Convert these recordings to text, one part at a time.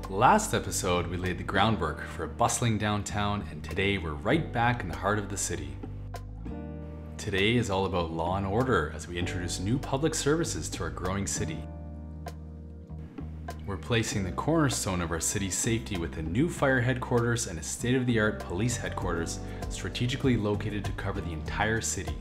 Last episode, we laid the groundwork for a bustling downtown, and today we're right back in the heart of the city. Today is all about law and order as we introduce new public services to our growing city. We're placing the cornerstone of our city's safety with a new fire headquarters and a state-of-the-art police headquarters strategically located to cover the entire city.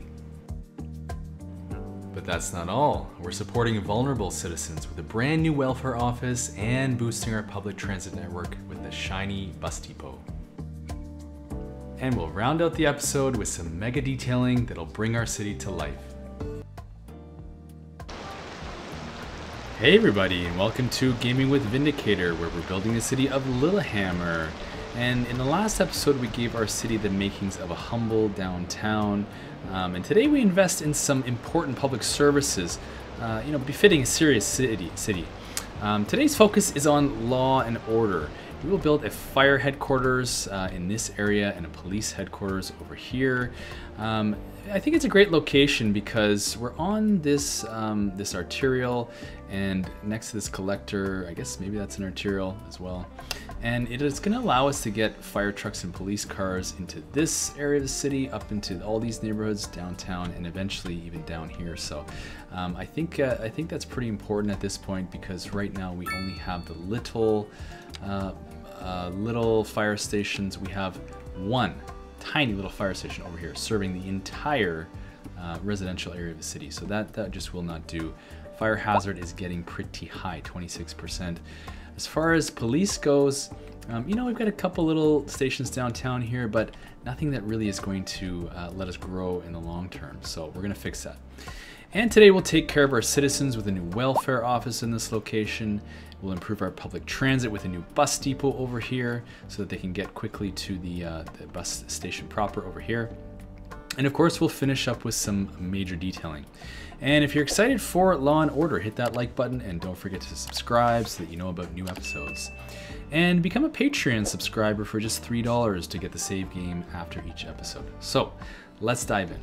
But that's not all. We're supporting vulnerable citizens with a brand new welfare office and boosting our public transit network with a shiny bus depot. And we'll round out the episode with some mega detailing that'll bring our city to life. Hey everybody, and welcome to Gaming with Vindicator, where we're building the city of Lillehammer. And in the last episode, we gave our city the makings of a humble downtown. And today we invest in some important public services, befitting a serious city. Today's focus is on law and order. We will build a fire headquarters in this area and a police headquarters over here. I think it's a great location because we're on this this arterial, and next to this collector, I guess maybe that's an arterial as well. And it is going to allow us to get fire trucks and police cars into this area of the city, up into all these neighborhoods, downtown, and eventually even down here. So I think that's pretty important at this point, because right now we only have the little fire stations. We have one tiny little fire station over here serving the entire residential area of the city. So that just will not do. Fire hazard is getting pretty high, 26%. As far as police goes, we've got a couple little stations downtown here, but nothing that really is going to let us grow in the long term. So we're gonna fix that. And today we'll take care of our citizens with a new welfare office in this location. We'll improve our public transit with a new bus depot over here so that they can get quickly to the bus station proper over here. And of course, we'll finish up with some major detailing. And if you're excited for Law and Order, hit that like button and don't forget to subscribe so that you know about new episodes. And become a Patreon subscriber for just $3 to get the save game after each episode. So let's dive in.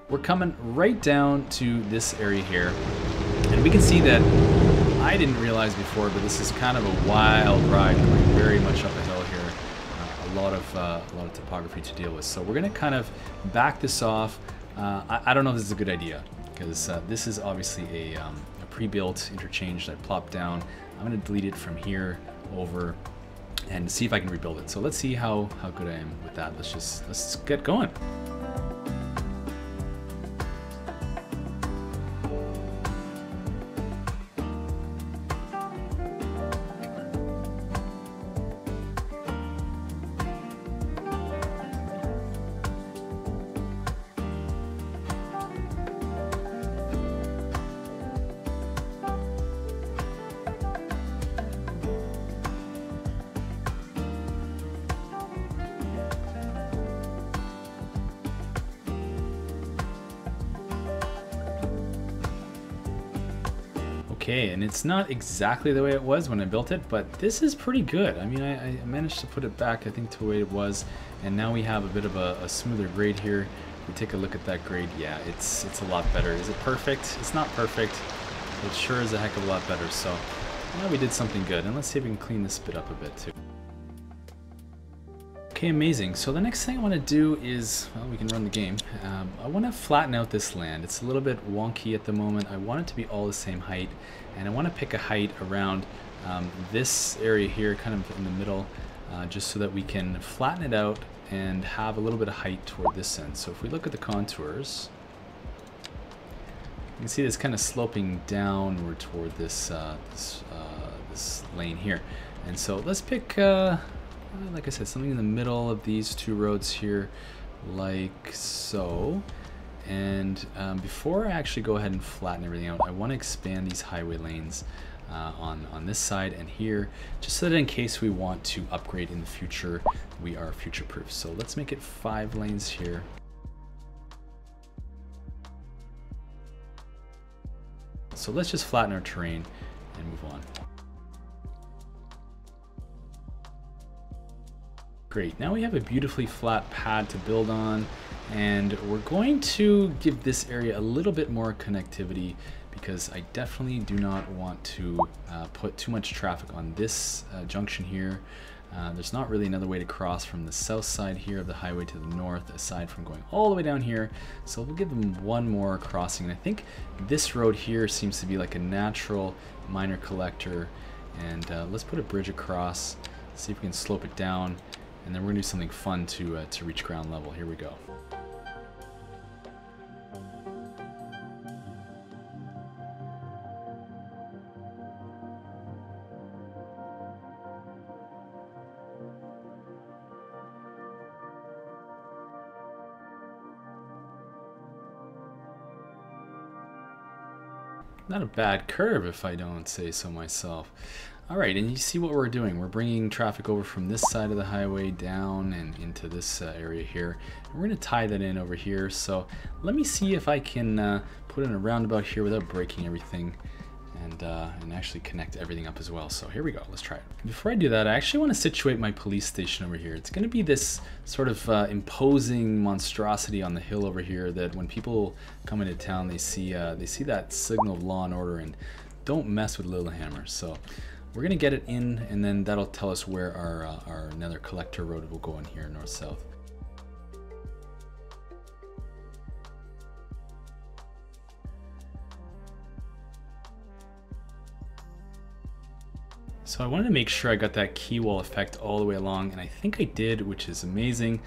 We're coming right down to this area here, and we can see that I didn't realize before, but this is kind of a wild ride going very much up a hill here. A lot of topography to deal with. So we're gonna kind of back this off. I don't know if this is a good idea, because this is obviously a pre-built interchange that I plopped down. I'm gonna delete it from here over and see if I can rebuild it. So let's see how good I am with that. Let's get going. Okay, and it's not exactly the way it was when I built it, but this is pretty good. I mean, I managed to put it back, I think, to the way it was, and now we have a bit of a smoother grade here. If we take a look at that grade, yeah, it's a lot better. Is it perfect? It's not perfect. It sure is a heck of a lot better. So now we did something good, and let's see if we can clean this bit up a bit too. Okay, amazing. So the next thing I want to do is, well, we can run the game. I want to flatten out this land. It's a little bit wonky at the moment. I want it to be all the same height, and I want to pick a height around this area here, kind of in the middle, just so that we can flatten it out and have a little bit of height toward this end. So if we look at the contours, you can see this kind of sloping downward toward this this lane here. And so let's pick like I said, something in the middle of these two roads here, like so. And before I actually go ahead and flatten everything out, I want to expand these highway lanes on this side and here, just so that in case we want to upgrade in the future, we are future-proof. So let's make it 5 lanes here. So let's just flatten our terrain and move on. Great, now we have a beautifully flat pad to build on, and we're going to give this area a little bit more connectivity because I definitely do not want to put too much traffic on this junction here. There's not really another way to cross from the south side here of the highway to the north, aside from going all the way down here. So we'll give them one more crossing. And I think this road here seems to be like a natural minor collector. And let's put a bridge across, see if we can slope it down, and then we're gonna do something fun to reach ground level. Here we go. Not a bad curve if I don't say so myself. All right, and you see what we're doing. We're bringing traffic over from this side of the highway down and into this area here. And we're gonna tie that in over here. So let me see if I can put in a roundabout here without breaking everything and actually connect everything up as well. So here we go, let's try it. Before I do that, I actually want to situate my police station over here. It's going to be this sort of imposing monstrosity on the hill over here that when people come into town, they see that signal of law and order and don't mess with Lillehammer. So we're going to get it in, and then that'll tell us where our nether collector road will go in here, north-south. So I wanted to make sure I got that key wall effect all the way along, and I think I did, which is amazing.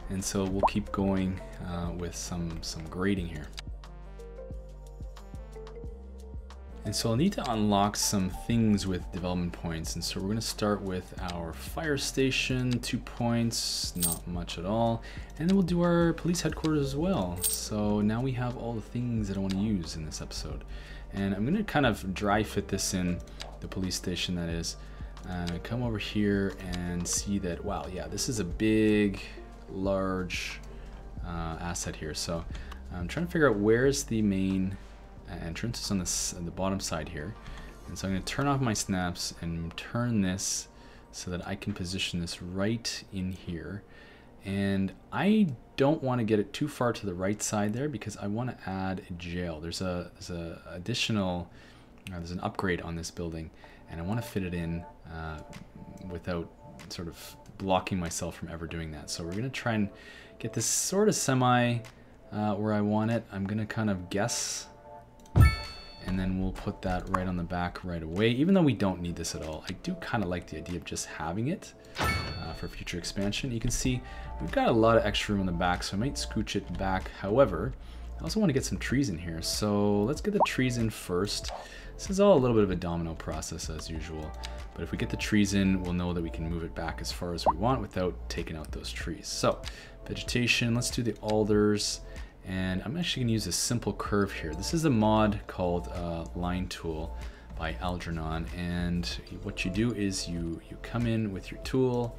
And so we'll keep going with some grading here. And so I'll need to unlock some things with development points. And so we're gonna start with our fire station, 2 points, not much at all. And then we'll do our police headquarters as well. So now we have all the things that I wanna use in this episode. And I'm gonna kind of dry fit this in, the police station that is. Come over here and see that, wow, yeah, this is a big, large asset here. So I'm trying to figure out where's the main entrance. It's on the bottom side here. And so I'm gonna turn off my snaps and turn this so that I can position this right in here. And I don't want to get it too far to the right side there because I want to add a jail. There's an upgrade on this building, and I want to fit it in without sort of blocking myself from ever doing that. So we're going to try and get this sort of semi where I want it. I'm going to kind of guess, and then we'll put that right on the back right away, even though we don't need this at all. I do kind of like the idea of just having it for future expansion. You can see we've got a lot of extra room on the back, so I might scooch it back. However, I also want to get some trees in here, so let's get the trees in first. This is all a little bit of a domino process as usual, but if we get the trees in, we'll know that we can move it back as far as we want without taking out those trees. So vegetation, let's do the alders, and I'm actually going to use a simple curve here. This is a mod called Line Tool by Algernon, and what you do is you come in with your tool.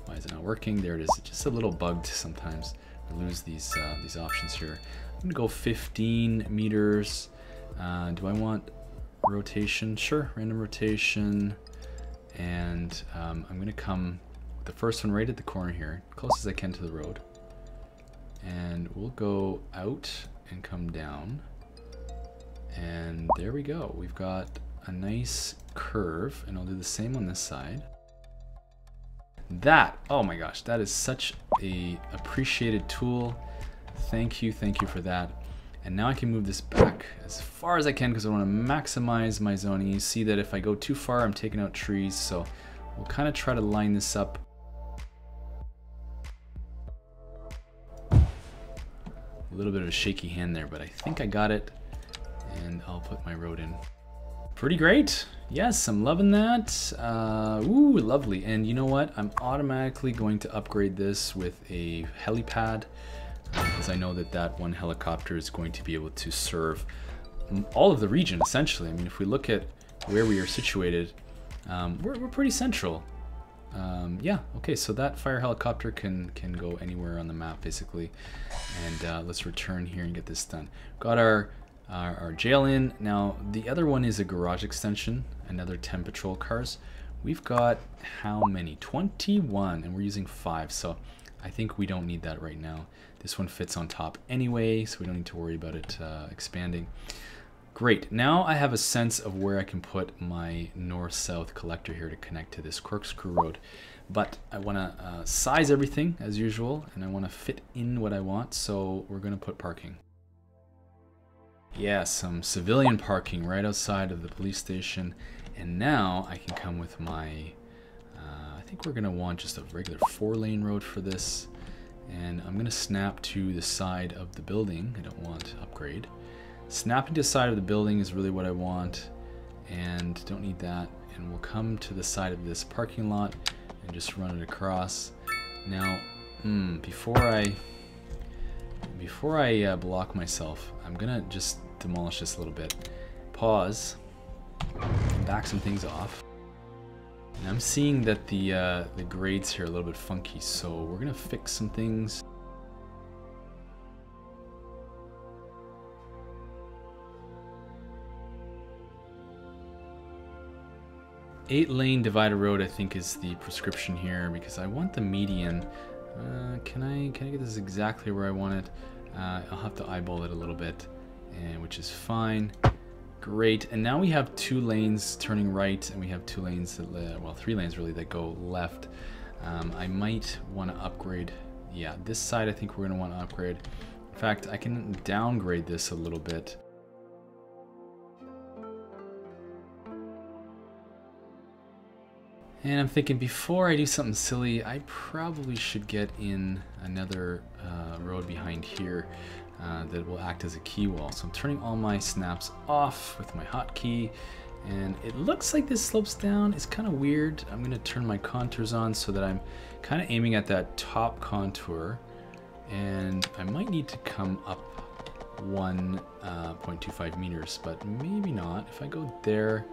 Why is it not working? There it is. It's just a little bugged sometimes. We lose these options here. I'm gonna go 15 meters. Do I want rotation? Sure, random rotation. And I'm gonna come with the first one right at the corner here, close as I can to the road. And we'll go out and come down. And there we go. We've got a nice curve, and I'll do the same on this side. That, oh my gosh, that is such a appreciated tool. Thank you for that. And now I can move this back as far as I can because I want to maximize my zoning. You see that if I go too far, I'm taking out trees, so we'll kind of try to line this up. A little bit of a shaky hand there, but I think I got it, and I'll put my road in. Pretty great. Yes, I'm loving that. Ooh, lovely. And you know what? I'm automatically going to upgrade this with a helipad because I know that one helicopter is going to be able to serve all of the region, essentially. I mean, if we look at where we are situated, we're pretty central. Yeah, okay, so that fire helicopter can go anywhere on the map, basically. And let's return here and get this done. Got our jail in. Now the other one is a garage extension, another 10 patrol cars. We've got how many? 21, and we're using 5, so I think we don't need that right now. This one fits on top anyway, so we don't need to worry about it expanding. Great, now I have a sense of where I can put my north-south collector here to connect to this corkscrew road. But I want to size everything as usual, and I want to fit in what I want, so we're going to put parking. Yeah, some civilian parking right outside of the police station. And now I can come with my, I think we're going to want just a regular 4-lane road for this. And I'm going to snap to the side of the building. I don't want upgrade. Snapping to the side of the building is really what I want. And don't need that. And we'll come to the side of this parking lot and just run it across. Now, before I block myself, I'm going to just demolish this a little bit. Pause. Back some things off. And I'm seeing that the grades here are a little bit funky, so we're gonna fix some things. Eight-lane divided road, I think, is the prescription here because I want the median. Can I get this exactly where I want it? I'll have to eyeball it a little bit, which is fine. Great, and now we have 2 lanes turning right, and we have 2 lanes that, well, 3 lanes really that go left. I might want to upgrade. Yeah, this side I think we're going to want to upgrade. In fact, I can downgrade this a little bit. And I'm thinking before I do something silly, I probably should get in another road behind here. That will act as a key wall. So I'm turning all my snaps off with my hotkey, and it looks like this slopes down. It's kind of weird. I'm going to turn my contours on so that I'm kind of aiming at that top contour, and I might need to come up 1.25 meters, but maybe not. If I go there,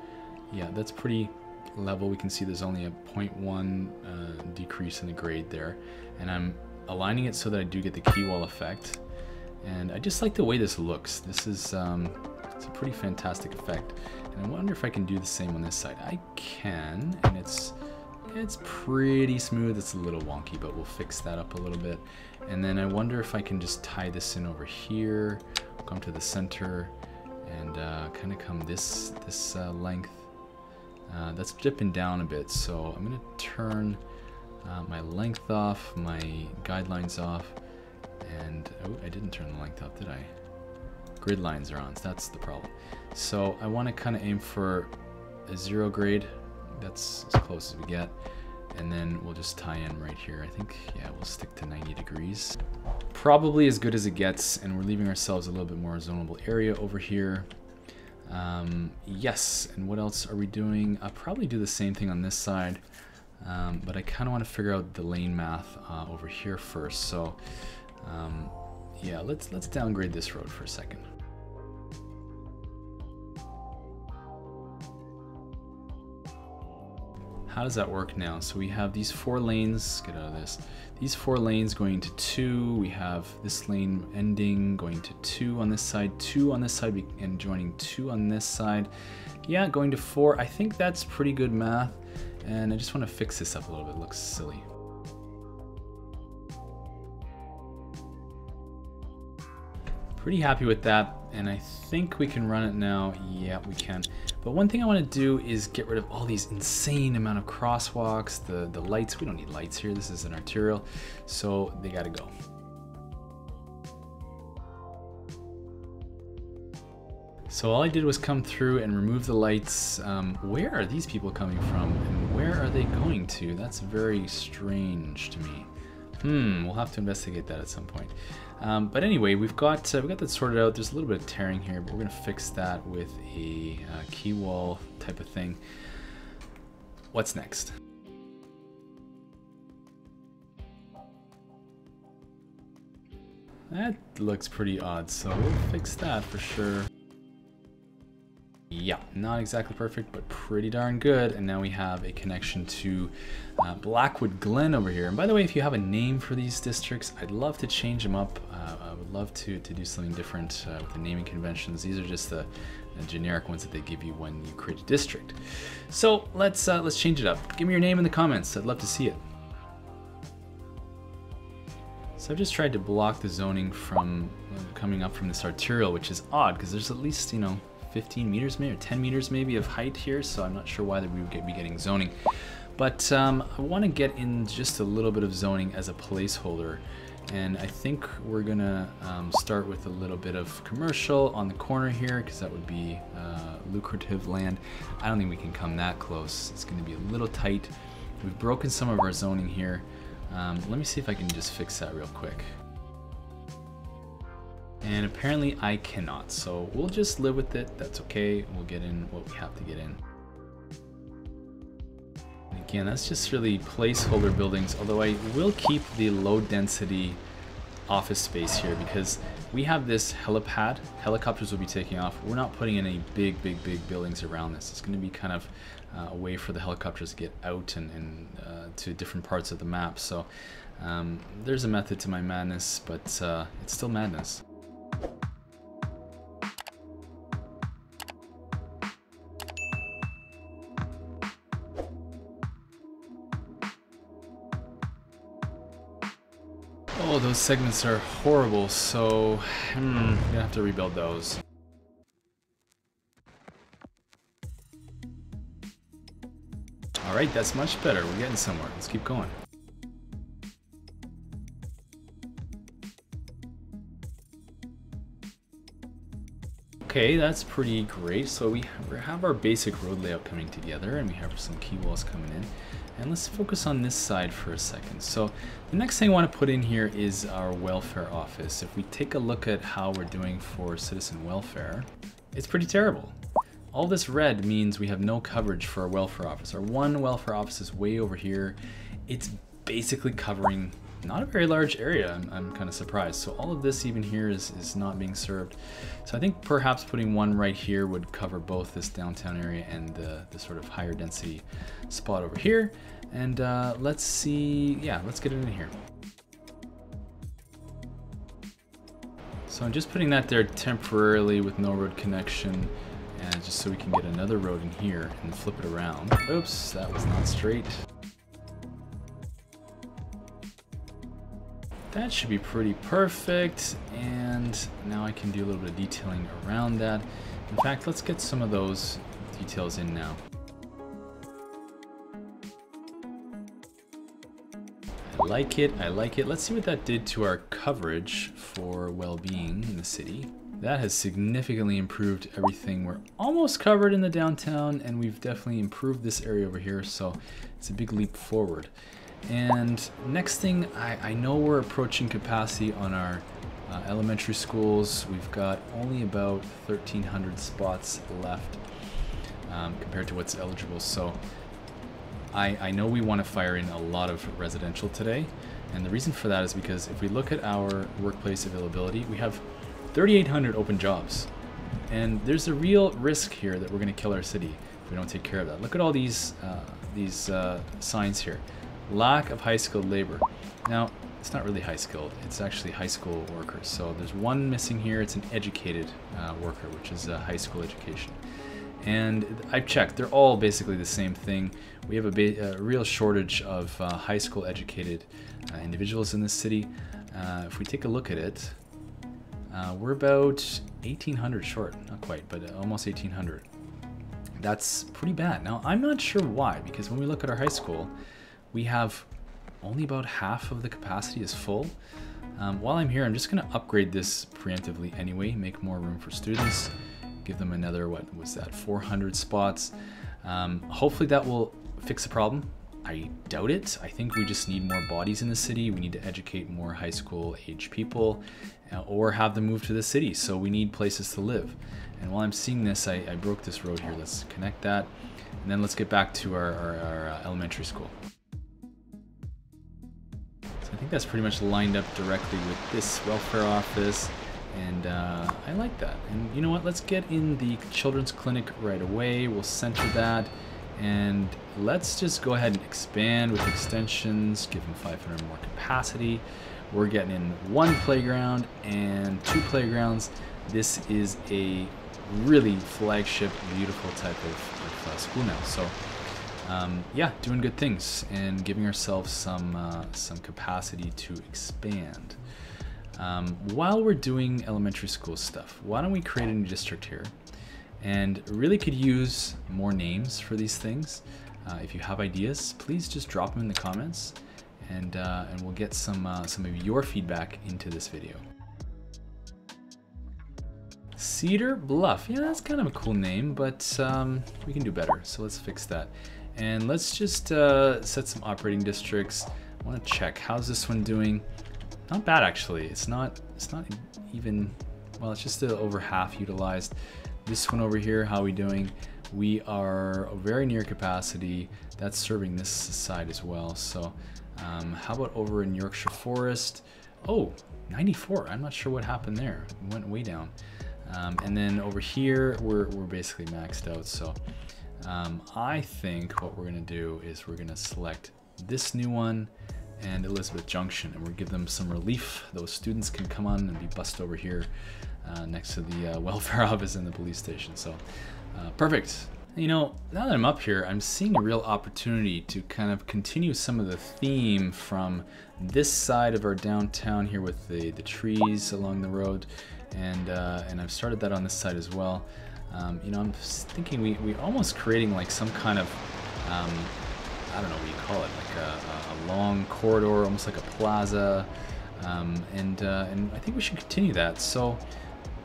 yeah, that's pretty level. We can see there's only a 0.1 decrease in the grade there, and I'm aligning it so that I do get the key wall effect. And I just like the way this looks. This is it's a pretty fantastic effect. And I wonder if I can do the same on this side. I can, and it's pretty smooth. It's a little wonky, but we'll fix that up a little bit. And then I wonder if I can just tie this in over here, come to the center, and kind of come this length. That's dipping down a bit, so I'm gonna turn my length off, my guidelines off. And, oh, I didn't turn the length up, did I? Grid lines are on, so that's the problem. So I want to kind of aim for a 0 grade. That's as close as we get. And then we'll just tie in right here. I think, yeah, we'll stick to 90 degrees. Probably as good as it gets, and we're leaving ourselves a little bit more zonable area over here. Yes, and what else are we doing? I'll probably do the same thing on this side, but I kind of want to figure out the lane math over here first. So. Yeah, let's downgrade this road for a second. How does that work now? So we have these 4 lanes, get out of this. These 4 lanes going to 2. We have this lane ending, going to 2 on this side, 2 on this side, and joining 2 on this side. Yeah, going to 4. I think that's pretty good math. And I just want to fix this up a little bit. It looks silly. Pretty happy with that, and I think we can run it now. Yeah, we can. But one thing I want to do is get rid of all these insane amount of crosswalks, the lights. We don't need lights here. This is an arterial, so they got to go. So all I did was come through and remove the lights. Where are these people coming from, and where are they going to? That's very strange to me. We'll have to investigate that at some point. But anyway, we got that sorted out. There's a little bit of tearing here, but we're gonna fix that with a key wall type of thing. What's next? That looks pretty odd, so we'll fix that for sure. Yeah, not exactly perfect, but pretty darn good. And now we have a connection to Blackwood Glen over here. And by the way, if you have a name for these districts, I'd love to change them up. I would love to do something different with the naming conventions. These are just the generic ones that they give you when you create a district. So let's change it up. Give me your name in the comments. I'd love to see it. So I've just tried to block the zoning from coming up from this arterial, which is odd because there's at least, you know, 15 meters maybe, or 10 meters maybe of height here, so I'm not sure why we would be getting zoning. But I want to get in just a little bit of zoning as a placeholder, and I think we're gonna start with a little bit of commercial on the corner here, because that would be lucrative land. I don't think we can come that close. It's going to be a little tight. We've broken some of our zoning here. Let me see if I can just fix that real quick. And apparently I cannot, so we'll just live with it. That's okay. We'll get in what we have to get in. And again, that's just really placeholder buildings, although I will keep the low density office space here because we have this helipad. Helicopters will be taking off. We're not putting in any big buildings around this. It's going to be kind of a way for the helicopters to get out and to different parts of the map. So there's a method to my madness, but it's still madness. Oh, those segments are horrible, so I'm gonna have to rebuild those. All right, that's much better. We're getting somewhere. Let's keep going. Okay, that's pretty great. So we have our basic road layout coming together, and we have some key walls coming in. And let's focus on this side for a second. So the next thing I want to put in here is our welfare office. If we take a look at how we're doing for citizen welfare, it's pretty terrible. All this red means we have no coverage for our welfare office. Our one welfare office is way over here. It's basically covering not a very large area. I'm kind of surprised. So all of this even here is not being served. So I think perhaps putting one right here would cover both this downtown area and the sort of higher density spot over here. And let's see, yeah, let's get it in here. So I'm just putting that there temporarily with no road connection, and just so we can get another road in here and flip it around. Oops, that was not straight. That should be pretty perfect, and now I can do a little bit of detailing around that. In fact, let's get some of those details in now. I like it, I like it. Let's see what that did to our coverage for well-being in the city. That has significantly improved everything. We're almost covered in the downtown, and we've definitely improved this area over here, so it's a big leap forward. And next thing, I know we're approaching capacity on our elementary schools. We've got only about 1,300 spots left compared to what's eligible. So I know we want to fire in a lot of residential today. And the reason for that is because if we look at our workplace availability, we have 3,800 open jobs. And there's a real risk here that we're going to kill our city if we don't take care of that. Look at all these signs here. Lack of high-skilled labor. Now, it's not really high-skilled, it's actually high school workers. So there's one missing here, it's an educated worker, which is a high school education. And I've checked, they're all basically the same thing. We have a real shortage of high school educated individuals in this city. If we take a look at it, we're about 1,800 short, not quite, but almost 1,800. That's pretty bad. Now, I'm not sure why, because when we look at our high school, we have only about half of the capacity is full. While I'm here, I'm just gonna upgrade this preemptively anyway, make more room for students, give them another, what was that, 400 spots. Hopefully that will fix the problem. I doubt it. I think we just need more bodies in the city. We need to educate more high school age people or have them move to the city. So we need places to live. And while I'm seeing this, I broke this road here. Let's connect that. And then let's get back to our elementary school. I think that's pretty much lined up directly with this welfare office, and I like that. And you know what, let's get in the children's clinic right away. We'll center that, and let's just go ahead and expand with extensions, give them 500 more capacity. We're getting in one playground and two playgrounds. This is a really flagship, beautiful type of school now. So yeah, doing good things and giving ourselves some capacity to expand. While we're doing elementary school stuff, why don't we create a new district here? and really could use more names for these things. If you have ideas, please just drop them in the comments, and we'll get some of your feedback into this video. Cedar Bluff, yeah, that's kind of a cool name, but we can do better, so let's fix that. And let's just set some operating districts. I want to check, how's this one doing? Not bad actually. It's not even, well, it's just over half utilized. This one over here, how are we doing? We are very near capacity. That's serving this side as well. So how about over in Yorkshire Forest? Oh, 94. I'm not sure what happened there. It went way down. And then over here, we're basically maxed out. So I think what we're gonna do is we're gonna select this new one and Elizabeth Junction, and we'll give them some relief. Those students can come on and be bussed over here next to the welfare office and the police station. So perfect. You know, now that I'm up here, I'm seeing a real opportunity to kind of continue some of the theme from this side of our downtown here with the trees along the road, and I've started that on this side as well. You know, I'm thinking we almost creating like some kind of I don't know what you call it, like a long corridor, almost like a plaza, and I think we should continue that. So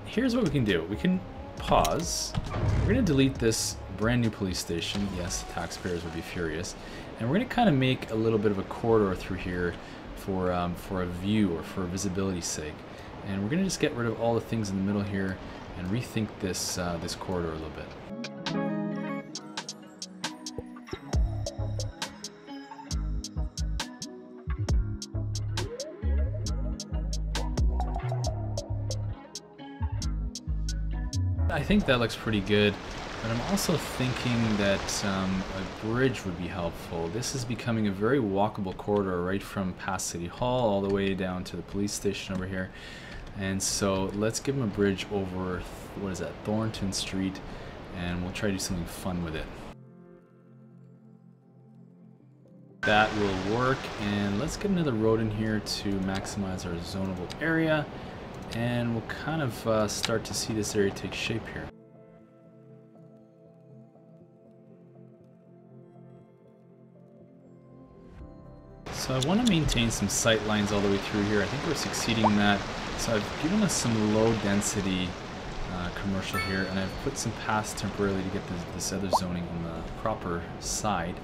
here's what we can do. We can pause. We're gonna delete this brand new police station. Yes, the taxpayers would be furious. And we're gonna kind of make a little bit of a corridor through here for a view or for visibility's sake. And we're gonna just get rid of all the things in the middle here and rethink this this corridor a little bit. I think that looks pretty good, but I'm also thinking that a bridge would be helpful. This is becoming a very walkable corridor right from past City Hall all the way down to the police station over here. And so let's give them a bridge over, what is that, Thornton Street, and we'll try to do something fun with it. That will work, and let's get another road in here to maximize our zonable area. And we'll kind of start to see this area take shape here. So I want to maintain some sight lines all the way through here. I think we're succeeding in that. So I've given us some low density commercial here, and I've put some paths temporarily to get this other zoning on the proper side.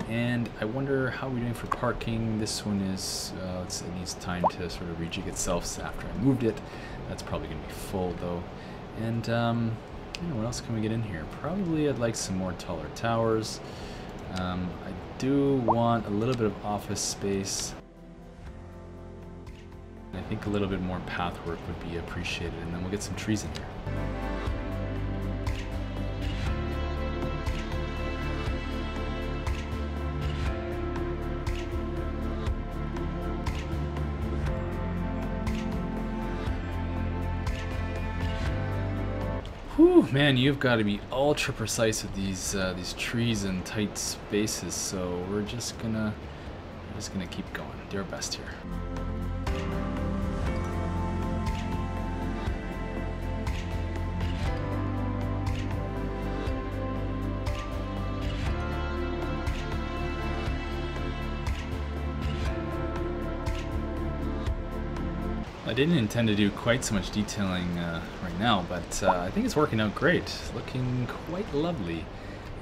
And I wonder how we're doing for parking. This one is, it needs time to sort of rejig itself after I moved it. That's probably going to be full though. And you know, what else can we get in here? Probably I'd like some more taller towers. I do want a little bit of office space. I think a little bit more path work would be appreciated, and then we'll get some trees in here. Whew, man, you've got to be ultra precise with these trees and tight spaces. So we're just gonna keep going. Do our best here. I didn't intend to do quite so much detailing right now, but I think it's working out great. Looking quite lovely.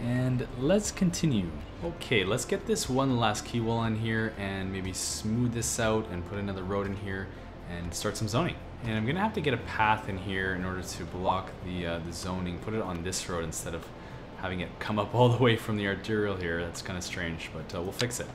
And let's continue. Okay, let's get this one last key wall on here and maybe smooth this out and put another road in here and start some zoning. And I'm gonna have to get a path in here in order to block the zoning, put it on this road instead of having it come up all the way from the arterial here. That's kind of strange, but we'll fix it.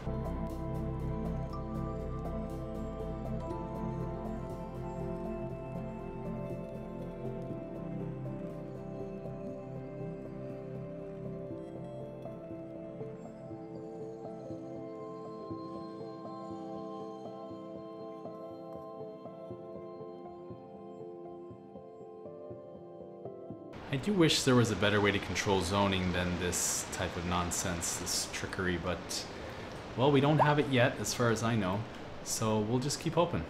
I do wish there was a better way to control zoning than this type of nonsense, this trickery, but, well, we don't have it yet, as far as I know, so we'll just keep hoping.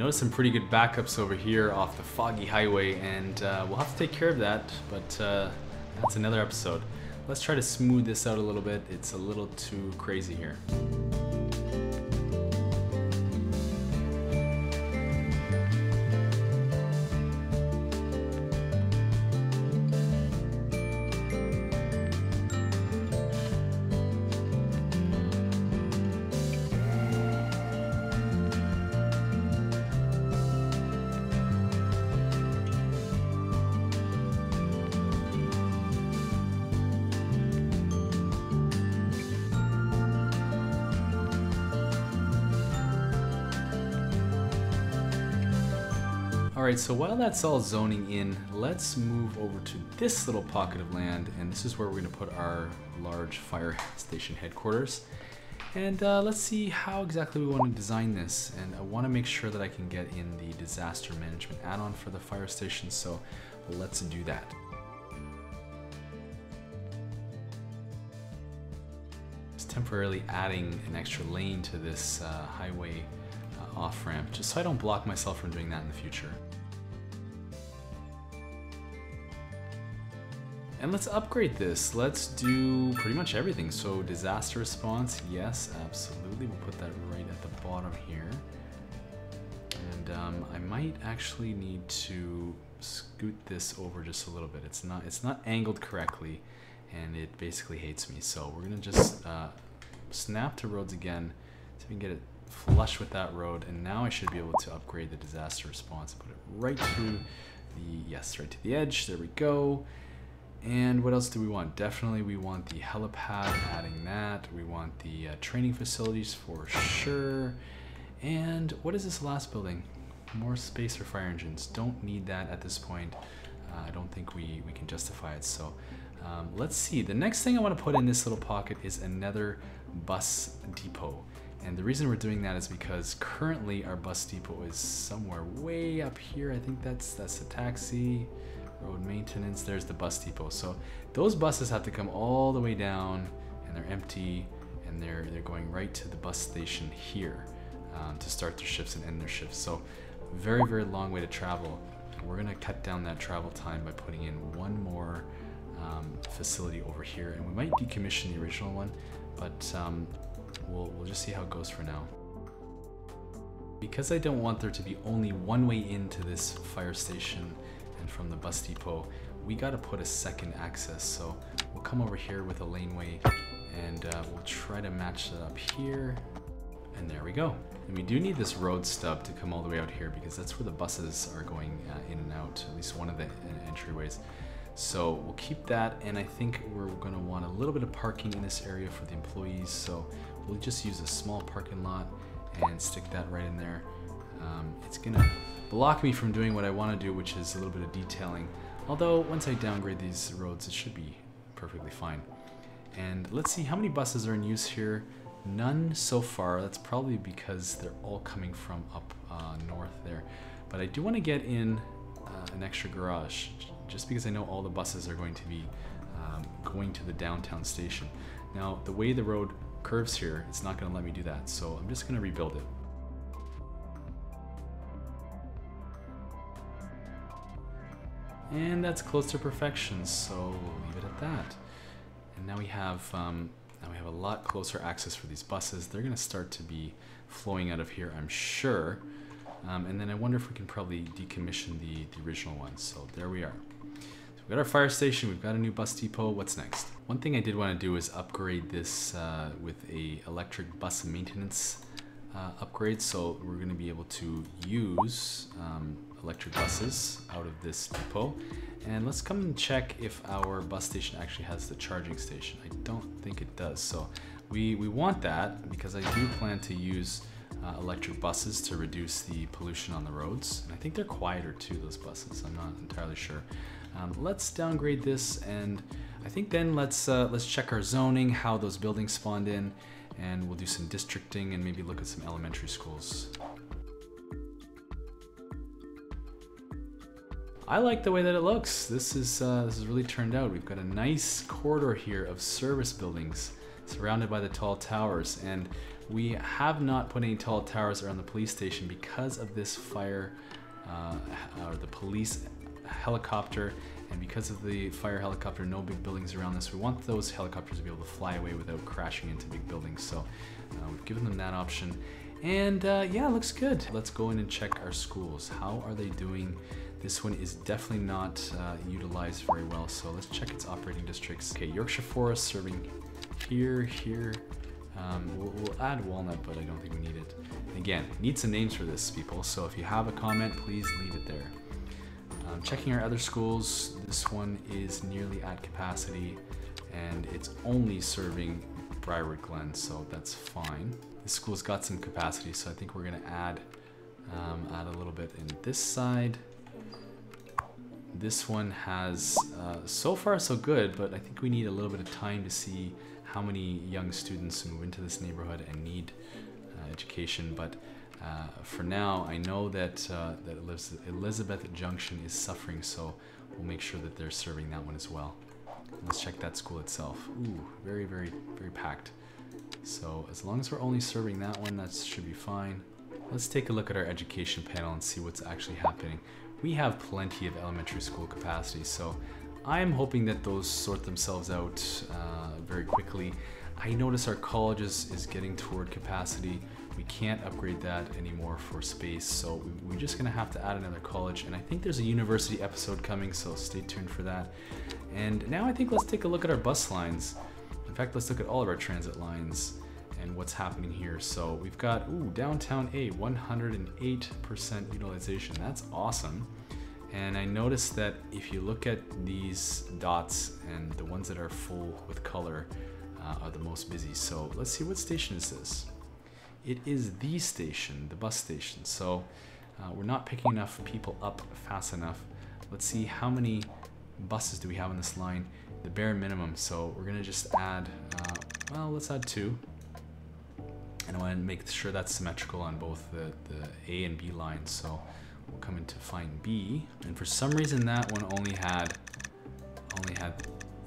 noticed some pretty good backups over here off the foggy highway, and we'll have to take care of that, but that's another episode. Let's try to smooth this out a little bit. It's a little too crazy here. Alright, so while that's all zoning in, let's move over to this little pocket of land, and this is where we're going to put our large fire station headquarters. And let's see how exactly we want to design this, and I want to make sure that I can get in the disaster management add-on for the fire station, so let's do that. Just temporarily adding an extra lane to this highway off-ramp, just so I don't block myself from doing that in the future. And let's upgrade this. Let's do pretty much everything. So disaster response, yes, absolutely. We'll put that right at the bottom here. And I might actually need to scoot this over just a little bit. It's not angled correctly, and it basically hates me. So we're gonna just snap to roads again, so we can get it flush with that road, and now I should be able to upgrade the disaster response and put it right to right to the edge. There we go. And what else do we want? Definitely we want the helipad, adding that. We want the training facilities for sure. And what is this last building? More space for fire engines. Don't need that at this point. I don't think we can justify it. So let's see. The next thing I want to put in this little pocket is another bus depot. And the reason we're doing that is because currently our bus depot is somewhere way up here. I think that's the taxi, road maintenance, there's the bus depot. So those buses have to come all the way down, and they're empty, and they're going right to the bus station here to start their shifts and end their shifts. So very, very long way to travel. We're gonna cut down that travel time by putting in one more facility over here, and we might decommission the original one, but we'll just see how it goes for now. Because I don't want there to be only one way into this fire station and from the bus depot, we got to put a second access. So we'll come over here with a laneway, and we'll try to match that up here, and there we go. And we do need this road stub to come all the way out here, because that's where the buses are going in and out, at least one of the entryways. So we'll keep that, and I think we're going to want a little bit of parking in this area for the employees, so we'll just use a small parking lot and stick that right in there. It's going to block me from doing what I want to do, which is a little bit of detailing. Although once I downgrade these roads, it should be perfectly fine. And let's see how many buses are in use here. None so far. That's probably because they're all coming from up north there. But I do want to get in an extra garage, just because I know all the buses are going to be going to the downtown station. Now, the way the road curves here, it's not going to let me do that, so I'm just going to rebuild it. And that's close to perfection, so we'll leave it at that. And now we have a lot closer access for these buses. They're going to start to be flowing out of here, I'm sure. And then I wonder if we can probably decommission the original one. So there we are. So we've got our fire station, we've got a new bus depot. What's next? One thing I did want to do is upgrade this with a electric bus maintenance upgrade. So we're going to be able to use electric buses out of this depot. And let's come and check if our bus station actually has the charging station. I don't think it does. So we want that, because I do plan to use electric buses to reduce the pollution on the roads. And I think they're quieter too, those buses. I'm not entirely sure. Let's downgrade this, and I think then let's check our zoning, how those buildings spawned in, and we'll do some districting and maybe look at some elementary schools. I like the way that it looks. This is really turned out. We've got a nice corridor here of service buildings surrounded by the tall towers. And we have not put any tall towers around the police station because of this fire, or the police helicopter, and because of the fire helicopter, no big buildings around this. We want those helicopters to be able to fly away without crashing into big buildings, so we've given them that option. And yeah, looks good. Let's go in and check our schools. How are they doing? This one is definitely not utilized very well, so let's check its operating districts. Okay, Yorkshire Forest serving here. We'll add Walnut, but I don't think we need it. Again, need some names for this, people, so if you have a comment, please leave it there. Checking our other schools, this one is nearly at capacity, and it's only serving Briarwood Glen, so that's fine. This school's got some capacity, so I think we're gonna add a little bit in this side. This one has, so far so good, but I think we need a little bit of time to see how many young students move into this neighborhood and need education. But for now, I know that Elizabeth Junction is suffering, so we'll make sure that they're serving that one as well. Let's check that school itself. Ooh, very, very, very packed. So as long as we're only serving that one, that should be fine. Let's take a look at our education panel and see what's actually happening. We have plenty of elementary school capacity, so I'm hoping that those sort themselves out very quickly. I notice our college is getting toward capacity. We can't upgrade that anymore for space, so we're just gonna have to add another college. And I think there's a university episode coming, so stay tuned for that. And now I think let's take a look at our bus lines. In fact, let's look at all of our transit lines and what's happening here. So we've got, ooh, downtown A, 108% utilization. That's awesome. And I noticed that if you look at these dots, and the ones that are full with color are the most busy. So let's see, what station is this? It is the station, the bus station. So we're not picking enough people up fast enough. Let's see, how many buses do we have on this line? The bare minimum. So we're gonna just add, well, let's add 2. And I want to make sure that's symmetrical on both the A and B lines. So we'll come into find B, and for some reason that one only had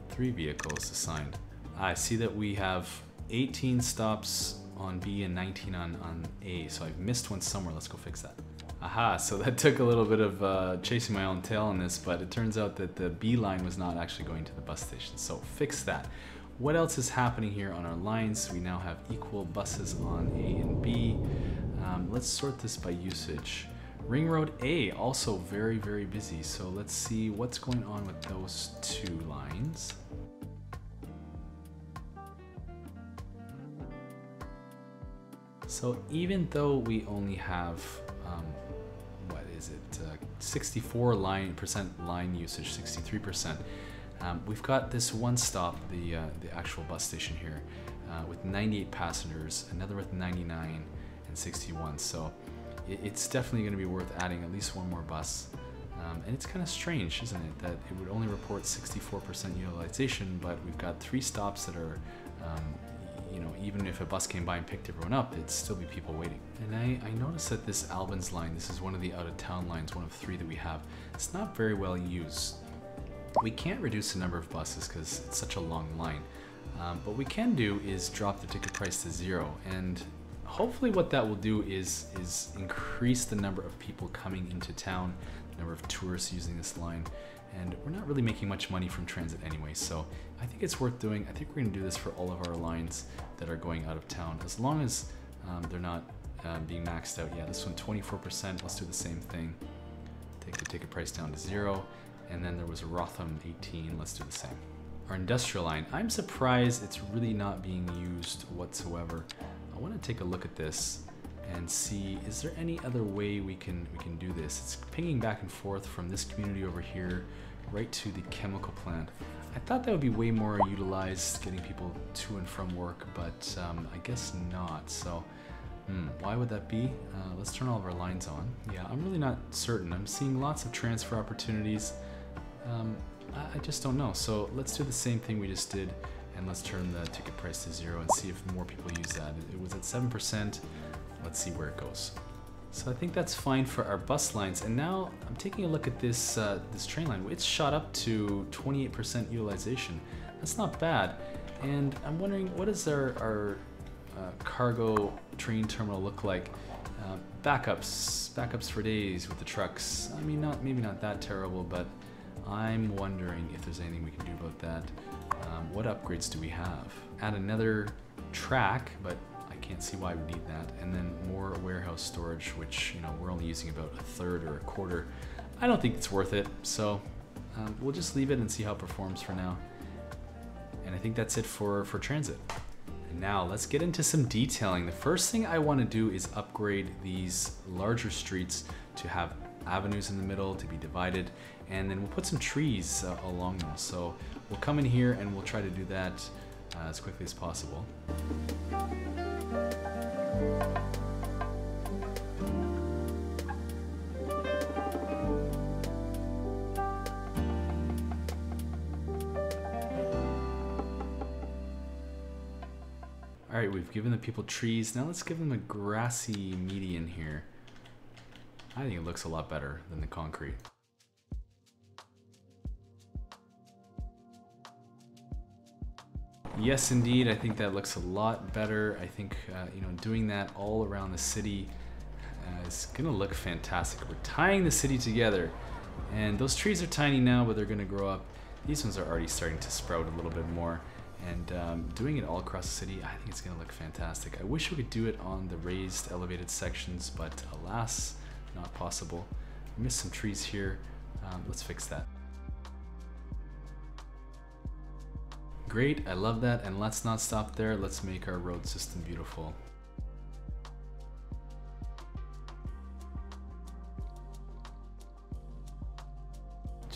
3 vehicles assigned. I see that we have 18 stops on B and 19 on A, so I've missed one somewhere. Let's go fix that. Aha, so that took a little bit of chasing my own tail on this, but it turns out that the B line was not actually going to the bus station, so fix that. What else is happening here on our lines? We now have equal buses on A and B. Let's sort this by usage. Ring Road A, also very, very busy. So let's see what's going on with those 2 lines. So even though we only have, what is it, 64% line usage, 63%, we've got this one stop, the actual bus station here, with 98 passengers, another with 99 and 61. So it's definitely going to be worth adding at least one more bus. And it's kind of strange, isn't it, that it would only report 64% utilization, but we've got 3 stops that are, you know, even if a bus came by and picked everyone up, it'd still be people waiting. And I noticed that this Albans line, this is one of the out-of-town lines, one of 3 that we have, it's not very well used. We can't reduce the number of buses because it's such a long line. What we can do is drop the ticket price to 0, and hopefully what that will do is increase the number of people coming into town, the number of tourists using this line, and we're not really making much money from transit anyway, so I think it's worth doing. I think we're going to do this for all of our lines that are going out of town, as long as they're not being maxed out. Yeah, this one 24%, let's do the same thing. Take the ticket price down to 0. And then there was Rotham 18, let's do the same. Our industrial line, I'm surprised it's really not being used whatsoever. I want to take a look at this and see, is there any other way we can do this? It's pinging back and forth from this community over here right to the chemical plant. I thought that would be way more utilized, getting people to and from work, but I guess not. So why would that be? Let's turn all of our lines on. Yeah, I'm really not certain. I'm seeing lots of transfer opportunities. I just don't know. So let's do the same thing we just did, and let's turn the ticket price to 0 and see if more people use that. It was at 7%. Let's see where it goes. So I think that's fine for our bus lines. And now I'm taking a look at this this train line. It's shot up to 28% utilization. That's not bad. And I'm wondering, what does our cargo train terminal look like? Backups for days with the trucks. I mean, maybe not that terrible, but I'm wondering if there's anything we can do about that. What upgrades do we have? Add another track, but I can't see why we need that. And then more warehouse storage, which, you know, we're only using about a third or a quarter. I don't think it's worth it, so we'll just leave it and see how it performs for now. And I think that's it for transit. And now let's get into some detailing. The first thing I want to do is upgrade these larger streets to have avenues in the middle to be divided, and then we'll put some trees along them. So we'll come in here and we'll try to do that as quickly as possible. All right, we've given the people trees. Now let's give them a grassy median here. I think it looks a lot better than the concrete. Yes, indeed, I think that looks a lot better. I think, you know, doing that all around the city is gonna look fantastic. We're tying the city together, and those trees are tiny now, but they're gonna grow up. These ones are already starting to sprout a little bit more. And doing it all across the city, I think it's gonna look fantastic. I wish we could do it on the raised, elevated sections, but alas, not possible. I missed some trees here. Let's fix that. Great, I love that, and let's not stop there. Let's make our road system beautiful.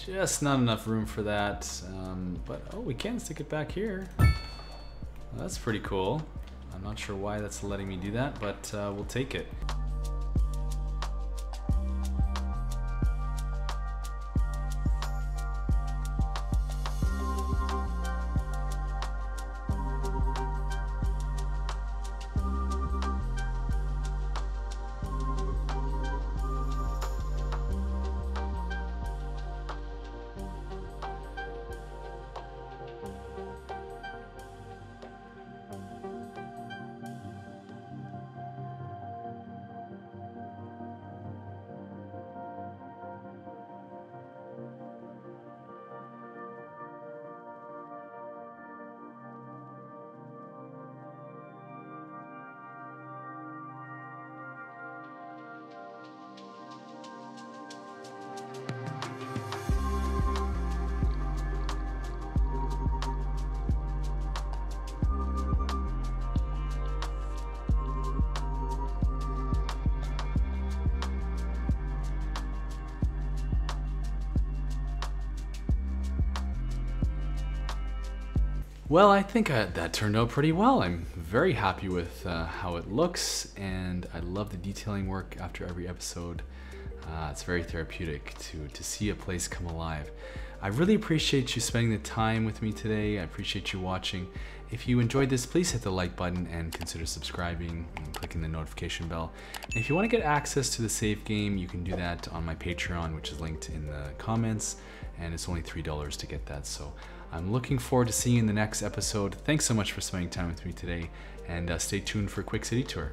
Just not enough room for that, but oh, we can stick it back here. Well, that's pretty cool. I'm not sure why that's letting me do that, but we'll take it. Well, I think that turned out pretty well. I'm very happy with how it looks, and I love the detailing work after every episode. It's very therapeutic to see a place come alive. I really appreciate you spending the time with me today. I appreciate you watching. If you enjoyed this, please hit the like button and consider subscribing and clicking the notification bell. And if you want to get access to the save game, you can do that on my Patreon, which is linked in the comments, and it's only $3 to get that. So I'm looking forward to seeing you in the next episode. Thanks so much for spending time with me today, and stay tuned for a quick city tour.